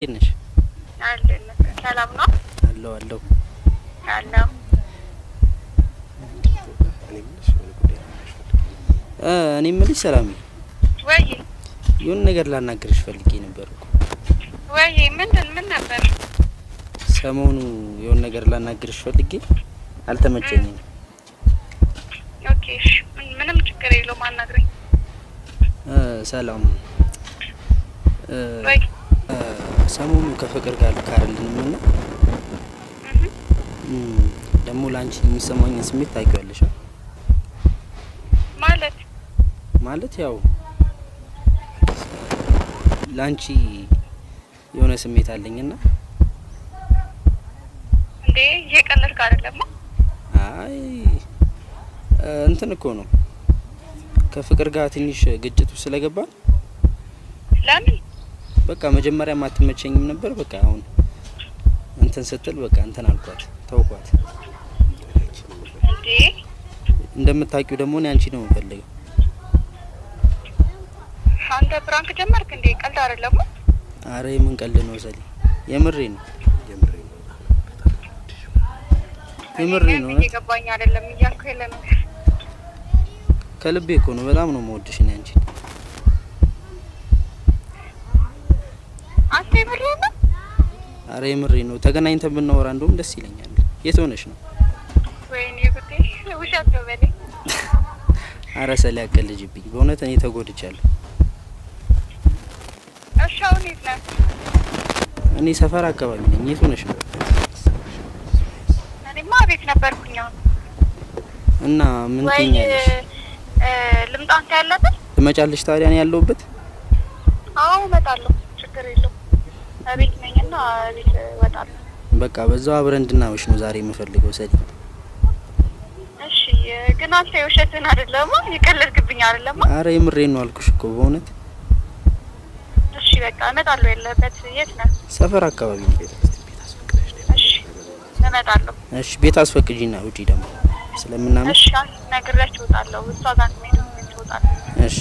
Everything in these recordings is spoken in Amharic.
ትንሽ አለነ ሰላም ነው አለው አለው እኔ ምልሽ ሰላም ወይ የሆነ ነገር ላናግርሽ ፈልጌ ነበር እኮ ወይ ምን ነበር ሰሞኑ የሆነ ነገር ላናግርሽ ፈልጌ አልተመቸኝም ኦኬ ምንም ችግር የለውም አናግረኝ ሰላም ወይ ሰሞኑ ከፍቅር ጋር ካርልንና ደሞ ላንቺ የሚሰማኝን ስሜት ታውቂዋለሽ ማለት ያው ላንቺ የሆነ ስሜት አለኝና እንዴ የቀለድክ አይደለም አይ እንትን እኮ ነው ከፍቅር ጋር ትንሽ ግጭቱ ስለገባን ለምን በቃ መጀመሪያ ማትመቸኝም ነበር በቃ አሁን እንትን ስትል በቃ እንትን አልኳት ተውኳት እንዴ እንደምታውቂው ደግሞ እኔ አንቺ ነው የምፈልገው አንተ ፕራንክ ጀመርክ እንዴ ቀልድ አይደለም አረ ምን ቀልድ ነው ሰሊ የምሬ ነው ይገባኝ አይደለም እያልኩ የለም ከልቤ እኮ ነው በጣም ነው የምወድሽ እኔ አንቺ አንተ የምሬ ነው አረ የምሬ ነው ተገናኝተን ብናወራ እንደውም ደስ ይለኛል የት ሆነሽ ነው ወይኔ ጉዴ ውሸት ነው በለኝ አረ ሰሊ አቀልጅብኝ በእውነት እኔ ተጎድቻለሁ እሻው ነው እኔ ሰፈር አካባቢ ነኝ የት ሆነሽ ነው እኔማ ቤት ነበርኩኝ እና ምን ትኛለሽ ልምጣ አንተ ያለበት ትመጫለሽ ታዲያ ነው ያለውበት አዎ እመጣለሁ ችግር የለውም አቤት ነኝና አቤት እወጣለሁ በቃ በዛው አብረን እንድናመሽ ነው ዛሬ የምፈልገው ሰሊ እሺ ግን አንተ የውሸትን አይደለም ይቀልድብኝ አይደለም አረ የምሬን ነው አልኩሽ እኮ በእውነት እሺ በቃ እመጣለሁ ያለበት የት ነው ሰፈር አካባቢ ነው እሺ እመጣለሁ እሺ ቤት አስፈቅጂና ውጪ ደግሞ ስለምናመሽ እሺ ነግሬያችሁ እወጣለሁ እሷ ጋር ነው እወጣለሁ እሺ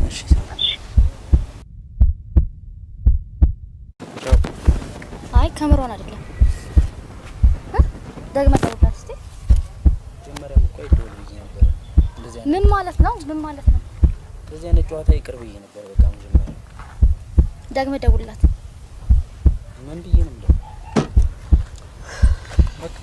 እሺ አይ ካሜራውን አይደለም ደግመህ ተውጣ እስቲ ጀመረም እኮ ይደውልልኝ ነበር እንደዚህ ምን ማለት ነው እንደዚህ አይነት ጨዋታ ይቅር ብዬ ነበር በቃ መጀመሪያ ደግመህ ደውልላት ምን ብዬ ነው በቃ